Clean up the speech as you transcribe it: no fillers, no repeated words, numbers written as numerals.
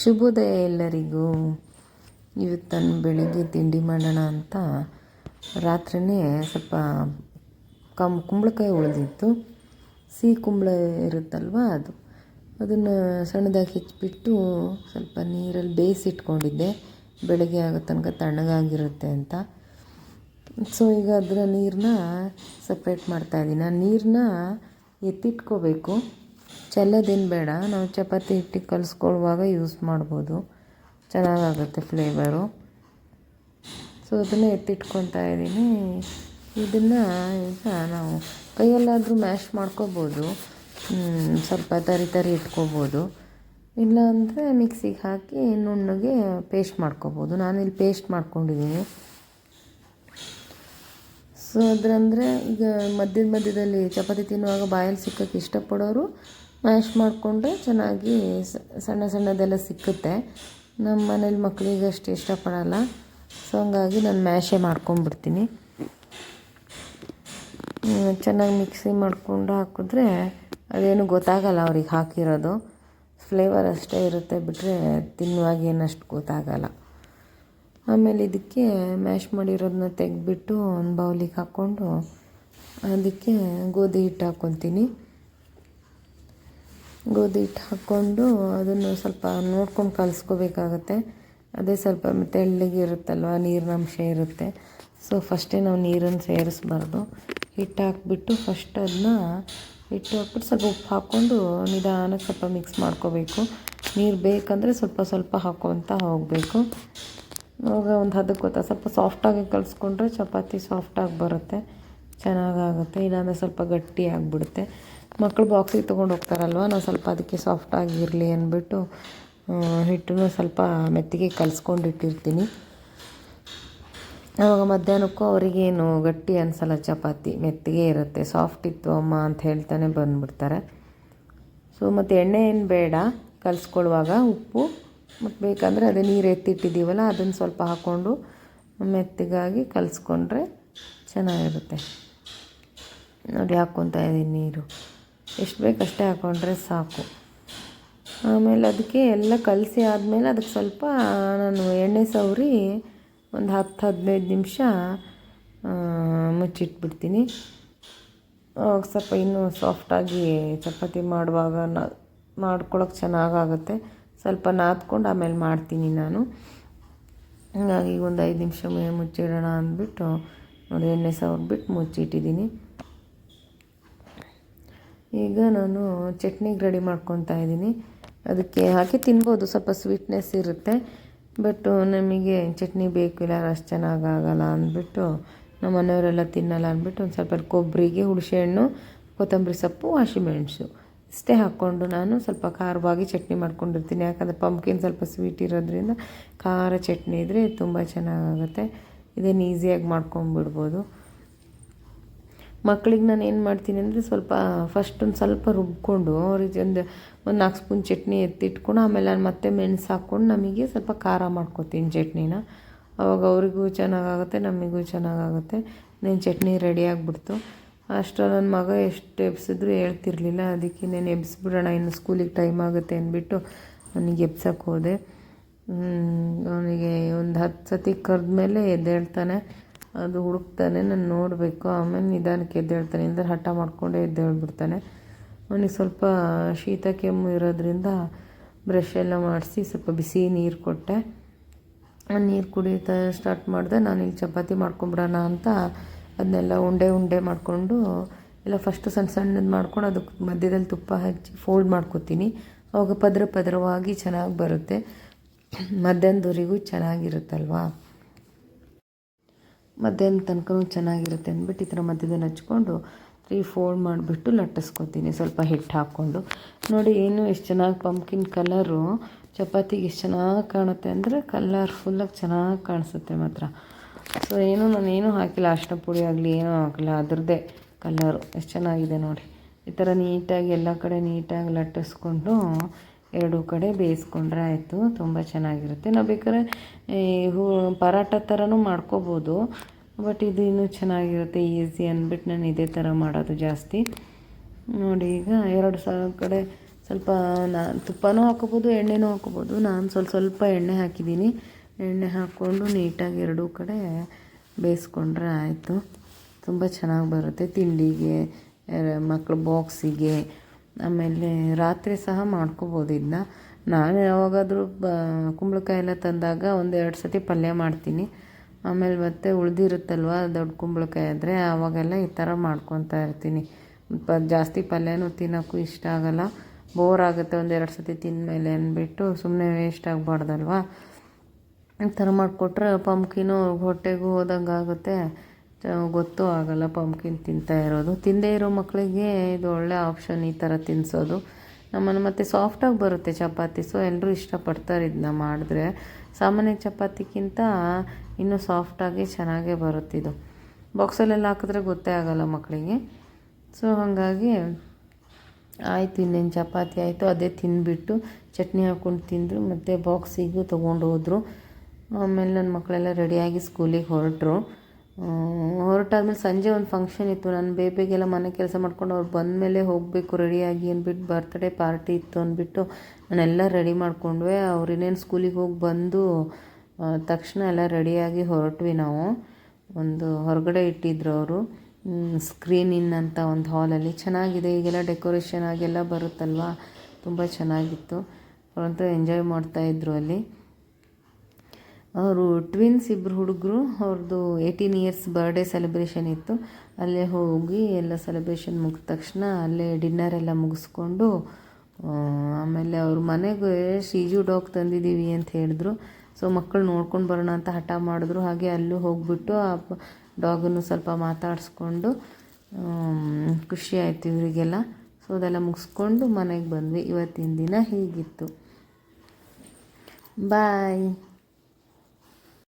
ಶುಭೋದಯ ಎಲ್ಲರಿಗೂ. ಇವತ್ತು ನಾನು ಬೆಳಿಗ್ಗೆ ತಿಂಡಿ ಮಾಡೋಣ ಅಂತ ರಾತ್ರಿಯೇ ಸ್ವಲ್ಪ ಕುಂಬಳಕಾಯಿ ಉಳಿದಿತ್ತು. ಸಿಹಿ ಕುಂಬಳ ಇರುತ್ತಲ್ವ ಅದನ್ನು ಸಣ್ಣದಾಗಿ ಹೆಚ್ಚಿಬಿಟ್ಟು ಸ್ವಲ್ಪ ನೀರಲ್ಲಿ ಬೇಯಿಸಿಟ್ಕೊಂಡಿದ್ದೆ, ಬೆಳಗ್ಗೆ ಆಗೋ ತನಕ ತಣ್ಣಗಾಗಿರುತ್ತೆ ಅಂತ. ಸೊ ಈಗ ಅದರ ನೀರನ್ನ ಸಪ್ರೇಟ್ ಮಾಡ್ತಾಯಿದ್ದೀನಿ. ಆ ನೀರನ್ನ ಎತ್ತಿಟ್ಕೋಬೇಕು, ಚೆಲ್ಲೋದೇನು ಬೇಡ. ನಾವು ಚಪಾತಿ ಹಿಟ್ಟಿಗೆ ಕಲಿಸ್ಕೊಳ್ಳುವಾಗ ಯೂಸ್ ಮಾಡ್ಬೋದು, ಚೆನ್ನಾಗಾಗುತ್ತೆ ಫ್ಲೇವರು. ಸೊ ಅದನ್ನು ಎತ್ತಿಟ್ಕೊತಾ ಇದ್ದೀನಿ. ಇದನ್ನು ಈಗ ನಾವು ಕೈಯಲ್ಲಾದರೂ ಮ್ಯಾಶ್ ಮಾಡ್ಕೋಬೋದು, ಸ್ವಲ್ಪ ತರಿ ಇಟ್ಕೋಬೋದು. ಇಲ್ಲಾಂದರೆ ಮಿಕ್ಸಿಗೆ ಹಾಕಿ ನುಣ್ಣಗೆ ಪೇಸ್ಟ್ ಮಾಡ್ಕೋಬೋದು. ನಾನಿಲ್ಲಿ ಪೇಸ್ಟ್ ಮಾಡ್ಕೊಂಡಿದ್ದೀನಿ. ಸೊ ಅದ್ರಂದರೆ ಈಗ ಮಧ್ಯದಲ್ಲಿ ಚಪಾತಿ ತಿನ್ನುವಾಗ ಬಾಯಲ್ಲಿ ಸಿಕ್ಕಕ್ಕೆ ಇಷ್ಟಪಡೋರು ಮ್ಯಾಶ್ ಮಾಡಿಕೊಂಡ್ರೆ ಚೆನ್ನಾಗಿ ಸಣ್ಣದೆಲ್ಲ ಸಿಕ್ಕುತ್ತೆ. ನಮ್ಮ ಮನೇಲಿ ಮಕ್ಕಳಿಗೆ ಅಷ್ಟು ಇಷ್ಟಪಡಲ್ಲ, ಸೊ ಹಂಗಾಗಿ ನಾನು ಮ್ಯಾಶೇ ಮಾಡ್ಕೊಂಡ್ಬಿಡ್ತೀನಿ. ಚೆನ್ನಾಗಿ ಮಿಕ್ಸಿ ಮಾಡಿಕೊಂಡು ಹಾಕಿದ್ರೆ ಅದೇನು ಗೊತ್ತಾಗಲ್ಲ ಅವ್ರಿಗೆ ಹಾಕಿರೋದು, ಫ್ಲೇವರ್ ಅಷ್ಟೇ ಇರುತ್ತೆ ಬಿಟ್ಟರೆ ತಿನ್ನುವಾಗ ಏನಷ್ಟು ಗೊತ್ತಾಗಲ್ಲ. ಆಮೇಲೆ ಇದಕ್ಕೆ ಮ್ಯಾಶ್ ಮಾಡಿರೋದನ್ನ ತೆಗೆದ್ಬಿಟ್ಟು ಒಂದು ಬೌಲಿಗೆ ಹಾಕ್ಕೊಂಡು ಅದಕ್ಕೆ ಗೋಧಿ ಹಿಟ್ಟು ಹಾಕ್ಕೊತೀನಿ. ಗೋಧಿ ಹಿಟ್ಟು ಹಾಕ್ಕೊಂಡು ಅದನ್ನು ಸ್ವಲ್ಪ ನೋಡ್ಕೊಂಡು ಕಲಿಸ್ಕೋಬೇಕಾಗತ್ತೆ. ಅದೇ ಸ್ವಲ್ಪ ತೆಳ್ಳಗೆ ಇರುತ್ತಲ್ವ, ನೀರಿನ ಅಂಶ ಇರುತ್ತೆ. ಸೊ ಫಸ್ಟೇ ನಾವು ನೀರನ್ನು ಸೇರಿಸ್ಬಾರ್ದು. ಹಿಟ್ಟು ಹಾಕ್ಬಿಟ್ಟು ಫಸ್ಟ್ ಅದನ್ನ ಹಿಟ್ಟು ಹಾಕ್ಬಿಟ್ಟು ಸ್ವಲ್ಪ ಉಪ್ಪು ಹಾಕ್ಕೊಂಡು ನಿಧಾನಕ್ಕೆ ಸ್ವಲ್ಪ ಮಿಕ್ಸ್ ಮಾಡ್ಕೋಬೇಕು. ನೀರು ಬೇಕಂದರೆ ಸ್ವಲ್ಪ ಹಾಕ್ಕೊತ ಹೋಗಬೇಕು. ಆವಾಗ ಒಂದು ಹದಕ್ಕೆ ಗೊತ್ತಾ. ಸ್ವಲ್ಪ ಸಾಫ್ಟಾಗಿ ಕಲಿಸ್ಕೊಂಡ್ರೆ ಚಪಾತಿ ಸಾಫ್ಟಾಗಿ ಬರುತ್ತೆ, ಚೆನ್ನಾಗಾಗುತ್ತೆ. ಇಲ್ಲಾಂದರೆ ಸ್ವಲ್ಪ ಗಟ್ಟಿ ಆಗಿಬಿಡುತ್ತೆ. ಮಕ್ಕಳು ಬಾಕ್ಸಿಗೆ ತೊಗೊಂಡು ಹೋಗ್ತಾರಲ್ವ, ನಾವು ಸ್ವಲ್ಪ ಅದಕ್ಕೆ ಸಾಫ್ಟಾಗಿರಲಿ ಅಂದ್ಬಿಟ್ಟು ಹಿಟ್ಟನ್ನು ಸ್ವಲ್ಪ ಮೆತ್ತಗೆ ಕಲಿಸ್ಕೊಂಡಿಟ್ಟಿರ್ತೀನಿ. ಆವಾಗ ಮಧ್ಯಾಹ್ನಕ್ಕೂ ಅವರಿಗೇನು ಗಟ್ಟಿ ಅನಿಸಲ್ಲ, ಚಪಾತಿ ಮೆತ್ತಗೆ ಇರುತ್ತೆ. ಸಾಫ್ಟ್ ಇತ್ತು ಅಮ್ಮ ಅಂತ ಹೇಳ್ತಾನೆ ಬಂದುಬಿಡ್ತಾರೆ. ಸೊ ಮತ್ತು ಎಣ್ಣೆ ಏನು ಬೇಡ ಕಲಿಸ್ಕೊಳ್ಳುವಾಗ, ಉಪ್ಪು ಮತ್ತು ಬೇಕಂದರೆ ಅದೇ ನೀರು ಎತ್ತಿಟ್ಟಿದ್ದೀವಲ್ಲ ಅದನ್ನು ಸ್ವಲ್ಪ ಹಾಕ್ಕೊಂಡು ಮೆತ್ತಗಾಗಿ ಕಲಿಸ್ಕೊಂಡ್ರೆ ಚೆನ್ನಾಗಿರುತ್ತೆ. ನೋಡಿ ಹಾಕ್ಕೊತಾ ಇದ್ದೀನಿ ನೀರು, ಎಷ್ಟು ಬೇಕು ಅಷ್ಟೇ ಹಾಕ್ಕೊಂಡ್ರೆ ಸಾಕು. ಆಮೇಲೆ ಅದಕ್ಕೆ ಎಲ್ಲ ಕಲಸಿ ಆದಮೇಲೆ ಅದಕ್ಕೆ ಸ್ವಲ್ಪ ನಾನು ಎಣ್ಣೆ ಸವರಿ ಒಂದು 10-15 ನಿಮಿಷ ಮುಚ್ಚಿಟ್ಬಿಡ್ತೀನಿ. ಸ್ವಲ್ಪ ಇನ್ನೂ ಸಾಫ್ಟಾಗಿ ಚಪಾತಿ ಮಾಡುವಾಗ ಮಾಡ್ಕೊಳಕ್ಕೆ ಚೆನ್ನಾಗಾಗುತ್ತೆ. ಸ್ವಲ್ಪ ನಾದ್ಕೊಂಡು ಆಮೇಲೆ ಮಾಡ್ತೀನಿ ನಾನು. ಹಾಗಾಗಿ ಒಂದು 5 ನಿಮಿಷ ಮುಚ್ಚಿಡೋಣ ಅಂದ್ಬಿಟ್ಟು ನೋಡಿ ಎಣ್ಣೆ ಸವರ್ಬಿಟ್ಟು ಮುಚ್ಚಿಟ್ಟಿದ್ದೀನಿ. ಈಗ ನಾನು ಚಟ್ನಿಗೆ ರೆಡಿ ಮಾಡ್ಕೊತಾ ಇದ್ದೀನಿ. ಅದಕ್ಕೆ ಹಾಕಿ ತಿನ್ಬೋದು, ಸ್ವಲ್ಪ ಸ್ವೀಟ್ನೆಸ್ ಇರುತ್ತೆ. ಬಟ್ ನಮಗೆ ಚಟ್ನಿ ಬೇಕಿಲ್ಲ, ಅಷ್ಟು ಚೆನ್ನಾಗಾಗಲ್ಲ ಅಂದ್ಬಿಟ್ಟು ನಮ್ಮ ಮನೆಯವರೆಲ್ಲ ತಿನ್ನಲ್ಲ ಅಂದ್ಬಿಟ್ಟು ಒಂದು ಸ್ವಲ್ಪ ಕೊಬ್ಬರಿಗೆ, ಹುಣಸೆಹಣ್ಣು, ಕೊತ್ತಂಬರಿ ಸೊಪ್ಪು, ಹಸಿಮೆಣಸು ಇಷ್ಟೇ ಹಾಕ್ಕೊಂಡು ನಾನು ಸ್ವಲ್ಪ ಖಾರವಾಗಿ ಚಟ್ನಿ ಮಾಡ್ಕೊಂಡಿರ್ತೀನಿ. ಯಾಕಂದರೆ ಪಂಪ್ಕಿನ್ ಸ್ವಲ್ಪ ಸ್ವೀಟ್ ಇರೋದ್ರಿಂದ ಖಾರ ಚಟ್ನಿ ಇದ್ದರೆ ತುಂಬ ಚೆನ್ನಾಗಾಗುತ್ತೆ. ಇದೇನು ಈಸಿಯಾಗಿ ಮಾಡ್ಕೊಂಬಿಡ್ಬೋದು. ಮಕ್ಕಳಿಗೆ ನಾನು ಏನು ಮಾಡ್ತೀನಿ ಅಂದರೆ ಫಸ್ಟ್ ಒಂದು ಸ್ವಲ್ಪ ರುಬ್ಕೊಂಡು ಅವ್ರಿಗೆ ಒಂದು 4 ಸ್ಪೂನ್ ಚಟ್ನಿ ಎತ್ತಿಟ್ಕೊಂಡು ಆಮೇಲೆ ನಾನು ಮತ್ತೆ ಮೆಣಸು ಹಾಕ್ಕೊಂಡು ನಮಗೆ ಸ್ವಲ್ಪ ಖಾರ ಮಾಡ್ಕೊತೀನಿ ಚಟ್ನಿನ. ಆವಾಗ ಅವ್ರಿಗೂ ಚೆನ್ನಾಗಾಗುತ್ತೆ, ನಮಗೂ ಚೆನ್ನಾಗಾಗುತ್ತೆ. నేను ಚಟ್ನಿ ರೆಡಿ ಆಗಿಬಿಡ್ತು. ಅಷ್ಟರಲ್ಲಿ ನನ್ನ ಮಗ ಎಷ್ಟು ಎಬ್ಸಿದ್ರು ಹೇಳ್ತಿರ್ಲಿಲ್ಲ. ಅದಕ್ಕೆ ನಾನು ಎಬ್ಸಿಬಿಡೋಣ, ಇನ್ನು ಸ್ಕೂಲಿಗೆ ಟೈಮ್ ಆಗುತ್ತೆ ಅಂದ್ಬಿಟ್ಟು ಅವನಿಗೆ ಎಬ್ಸಕ್ಕೆ ಹೋದೆ. ಅವನಿಗೆ ಒಂದು 10 ಸತಿ ಕರೆದ್ಮೇಲೆ ಎದ್ದೇಳ್ತಾನೆ, ಅದು ಹುಡುಕ್ತಾನೆ, ನಾನು ನೋಡಬೇಕು. ಆಮೇಲೆ ನಿಧಾನಕ್ಕೆ ಎದ್ದೇಳ್ತಾನೆ, ಅಂದರೆ ಹಠ ಮಾಡಿಕೊಂಡೇ ಎದ್ದೇಳ್ಬಿಡ್ತಾನೆ. ಅವನಿಗೆ ಸ್ವಲ್ಪ ಶೀತ ಕೆಮ್ಮು ಇರೋದ್ರಿಂದ ಬ್ರಷ್ ಎಲ್ಲ ಮಾಡಿಸಿ ಸ್ವಲ್ಪ ಬಿಸಿ ನೀರು ಕೊಟ್ಟೆ. ನೀರು ಕುಡಿತಾ ಸ್ಟಾರ್ಟ್ ಮಾಡಿದೆ. ನಾನಿಲ್ಲಿ ಚಪಾತಿ ಮಾಡ್ಕೊಂಬಿಡೋಣ ಅಂತ ಅದನ್ನೆಲ್ಲ ಉಂಡೆ ಮಾಡಿಕೊಂಡು ಎಲ್ಲ ಫಸ್ಟು ಸಣ್ಣದು ಮಾಡ್ಕೊಂಡು ಅದಕ್ಕೆ ಮಧ್ಯದಲ್ಲಿ ತುಪ್ಪ ಹಚ್ಚಿ ಫೋಲ್ಡ್ ಮಾಡ್ಕೊತೀನಿ. ಅವಾಗ ಪದರವಾಗಿ ಚೆನ್ನಾಗಿ ಬರುತ್ತೆ, ಮಧ್ಯಾಹ್ನದವರೆಗೂ ಚೆನ್ನಾಗಿರುತ್ತಲ್ವಾ, ಮಧ್ಯಾಹ್ನ ತನಕ ಚೆನ್ನಾಗಿರುತ್ತೆ ಅಂದ್ಬಿಟ್ಟು ಈ ಥರ ಮಧ್ಯದಲ್ಲಿ ಹಚ್ಕೊಂಡು 3 ಫೋಲ್ಡ್ ಮಾಡಿಬಿಟ್ಟು ಲಟ್ಟಿಸ್ಕೊತೀನಿ ಸ್ವಲ್ಪ ಹಿಟ್ಟು ಹಾಕ್ಕೊಂಡು. ನೋಡಿ ಏನು ಎಷ್ಟು ಚೆನ್ನಾಗಿ ಪಂಪ್ಕಿನ್ ಕಲರು ಚಪಾತಿಗೆ ಎಷ್ಟು ಚೆನ್ನಾಗಿ ಕಾಣುತ್ತೆ ಅಂದರೆ ಕಲರ್ಫುಲ್ಲಾಗಿ ಚೆನ್ನಾಗಿ ಕಾಣಿಸುತ್ತೆ ಮಾತ್ರ. ಸೊ ನಾನೇನು ಹಾಕಿಲ್ಲ, ಅರಿಶಿನ ಪುಡಿ ಆಗಲಿ ಏನೂ ಹಾಕಿಲ್ಲ, ಅದರದ್ದೇ ಕಲರು ಎಷ್ಟು ಚೆನ್ನಾಗಿದೆ ನೋಡಿ. ಈ ಥರ ನೀಟಾಗಿ ಎಲ್ಲ ಕಡೆ ನೀಟಾಗಿ ಲಟ್ಟಿಸ್ಕೊಂಡು 2 ಕಡೆ ಬೇಯಿಸ್ಕೊಂಡ್ರೆ ಆಯಿತು, ತುಂಬ ಚೆನ್ನಾಗಿರುತ್ತೆ. ನಾವು ಬೇಕಾದ್ರೆ ಪರಾಟ ಥರನೂ ಮಾಡ್ಕೋಬೋದು, ಬಟ್ ಇದು ಇನ್ನೂ ಚೆನ್ನಾಗಿರುತ್ತೆ, ಈಸಿ ಅಂದ್ಬಿಟ್ಟು ನಾನು ಇದೇ ಥರ ಮಾಡೋದು ಜಾಸ್ತಿ. ನೋಡಿ ಈಗ 2 ಕಡೆ ಸ್ವಲ್ಪ ನಾನು ತುಪ್ಪನೂ ಹಾಕೋಬೋದು, ಎಣ್ಣೆನೂ ಹಾಕೋಬೋದು. ನಾನು ಸ್ವಲ್ಪ ಎಣ್ಣೆ ಹಾಕಿದ್ದೀನಿ. ಎಣ್ಣೆ ಹಾಕ್ಕೊಂಡು ನೀಟಾಗಿ ಎರಡೂ ಕಡೆ ಬೇಯಿಸ್ಕೊಂಡ್ರೆ ಆಯಿತು. ತುಂಬ ಚೆನ್ನಾಗಿ ಬರುತ್ತೆ ತಿಂಡಿಗೆ, ಮಕ್ಕಳು ಬಾಕ್ಸಿಗೆ, ಆಮೇಲೆ ರಾತ್ರಿ ಸಹ ಮಾಡ್ಕೋಬೋದು ಇದನ್ನ. ನಾನು ಯಾವಾಗಾದರೂ ಕುಂಬಳಕಾಯಿ ಎಲ್ಲ ತಂದಾಗ 1-2 ಸತಿ ಪಲ್ಯ ಮಾಡ್ತೀನಿ. ಆಮೇಲೆ ಮತ್ತೆ ಉಳಿದಿರುತ್ತಲ್ವ ದೊಡ್ಡ ಕುಂಬಳಕಾಯಿ ಆದರೆ ಆವಾಗೆಲ್ಲ ಈ ಥರ ಮಾಡ್ಕೊತಾ ಇರ್ತೀನಿ. ಜಾಸ್ತಿ ಪಲ್ಯನೂ ತಿನ್ನೋಕ್ಕೂ ಇಷ್ಟ ಆಗೋಲ್ಲ, ಬೋರ್ ಆಗುತ್ತೆ 1-2 ಸತಿ ತಿಂದಮೇಲೆ ಅಂದ್ಬಿಟ್ಟು ಸುಮ್ಮನೆ ವೇಸ್ಟ್ ಆಗಬಾರ್ದಲ್ವ. ಈ ಥರ ಮಾಡಿಕೊಟ್ರೆ ಪಂಪ್ಕಿನು ಹೊಟ್ಟೆಗೂ ಹೋದಂಗೆ ಆಗುತ್ತೆ, ಗೊತ್ತೂ ಆಗೋಲ್ಲ ಪಂಪ್ಕಿನ್ ತಿಂತಾ ಇರೋದು. ತಿಂದೇ ಇರೋ ಮಕ್ಕಳಿಗೆ ಇದು ಒಳ್ಳೆ ಆಪ್ಷನ್ ಈ ಥರ ತಿನ್ನಿಸೋದು. ನಮ್ಮನ್ನು ಮತ್ತು ಸಾಫ್ಟಾಗಿ ಬರುತ್ತೆ ಚಪಾತಿ, ಸೊ ಎಲ್ಲರೂ ಇಷ್ಟಪಡ್ತಾರೆ ಇದನ್ನ ಮಾಡಿದ್ರೆ. ಸಾಮಾನ್ಯ ಚಪಾತಿಗಿಂತ ಇನ್ನೂ ಸಾಫ್ಟಾಗಿ ಚೆನ್ನಾಗೇ ಬರುತ್ತಿದ್ದು. ಬಾಕ್ಸಲ್ಲೆಲ್ಲ ಹಾಕಿದ್ರೆ ಗೊತ್ತೇ ಆಗೋಲ್ಲ ಮಕ್ಕಳಿಗೆ. ಸೊ ಹಾಗಾಗಿ ಆಯಿತು, ಇನ್ನೇನು ಚಪಾತಿ ಆಯಿತು, ಅದೇ ತಿಂದುಬಿಟ್ಟು ಚಟ್ನಿ ಹಾಕ್ಕೊಂಡು ತಿಂದರು. ಮತ್ತು ಬಾಕ್ಸಿಗೂ ತೊಗೊಂಡು ಹೋದರು. ಆಮೇಲೆ ನನ್ನ ಮಕ್ಕಳೆಲ್ಲ ರೆಡಿಯಾಗಿ ಸ್ಕೂಲಿಗೆ ಹೊರಟರು. ಹೊರಟಾದ್ಮೇಲೆ ಸಂಜೆ ಒಂದು ಫಂಕ್ಷನ್ ಇತ್ತು. ನನ್ನ ಬೇಬಿಗೆಲ್ಲ ಮನೆ ಕೆಲಸ ಮಾಡ್ಕೊಂಡು ಅವ್ರು ಬಂದಮೇಲೆ ಹೋಗಬೇಕು ರೆಡಿಯಾಗಿ ಅಂದ್ಬಿಟ್ಟು, ಬರ್ತ್ಡೇ ಪಾರ್ಟಿ ಇತ್ತು ಅಂದ್ಬಿಟ್ಟು ನಾನೆಲ್ಲ ರೆಡಿ ಮಾಡ್ಕೊಂಡ್ವಿ. ಅವ್ರು ಇನ್ನೇನು ಸ್ಕೂಲಿಗೆ ಹೋಗಿ ಬಂದು ತಕ್ಷಣ ಎಲ್ಲ ರೆಡಿಯಾಗಿ ಹೊರಟ್ವಿ ನಾವು. ಒಂದು ಹೊರಗಡೆ ಇಟ್ಟಿದ್ರು ಅವರು, ಸ್ಕ್ರೀನ್ ಇನ್ ಅಂತ ಒಂದು ಹಾಲಲ್ಲಿ. ಚೆನ್ನಾಗಿದೆ, ಈಗೆಲ್ಲ ಡೆಕೋರೇಷನ್ ಆಗೆಲ್ಲ ಬರುತ್ತಲ್ವ, ತುಂಬ ಚೆನ್ನಾಗಿತ್ತು. ಅವರಂತೂ ಎಂಜಾಯ್ ಮಾಡ್ತಾಯಿದ್ರು ಅಲ್ಲಿ. ಅವರು ಟ್ವಿನ್ಸ್ ಇಬ್ಬರು ಹುಡುಗರು, ಅವ್ರದ್ದು 18 ಇಯರ್ಸ್ ಬರ್ಡೇ ಸೆಲೆಬ್ರೇಷನ್ ಇತ್ತು. ಅಲ್ಲೇ ಹೋಗಿ ಎಲ್ಲ ಸೆಲೆಬ್ರೇಷನ್ ಮುಗಿದ ತಕ್ಷಣ ಅಲ್ಲೇ ಡಿನ್ನರೆಲ್ಲ ಮುಗಿಸ್ಕೊಂಡು ಆಮೇಲೆ ಅವ್ರ ಮನೆಗೆ ಶೀಜು ಡಾಗ್ ತಂದಿದ್ದೀವಿ ಅಂತ ಹೇಳಿದ್ರು. ಸೊ ಮಕ್ಕಳು ನೋಡ್ಕೊಂಡು ಬರೋಣ ಅಂತ ಹಠ ಮಾಡಿದ್ರು. ಹಾಗೆ ಅಲ್ಲೂ ಹೋಗ್ಬಿಟ್ಟು ಆ ಡಾಗನ್ನು ಸ್ವಲ್ಪ ಮಾತಾಡಿಸ್ಕೊಂಡು ಖುಷಿ ಆಯಿತು ಇವರಿಗೆಲ್ಲ. ಸೊ ಅದೆಲ್ಲ ಮುಗಿಸ್ಕೊಂಡು ಮನೆಗೆ ಬಂದ್ವಿ. ಇವತ್ತಿನ ದಿನ ಹೀಗಿತ್ತು. ಬಾಯ್.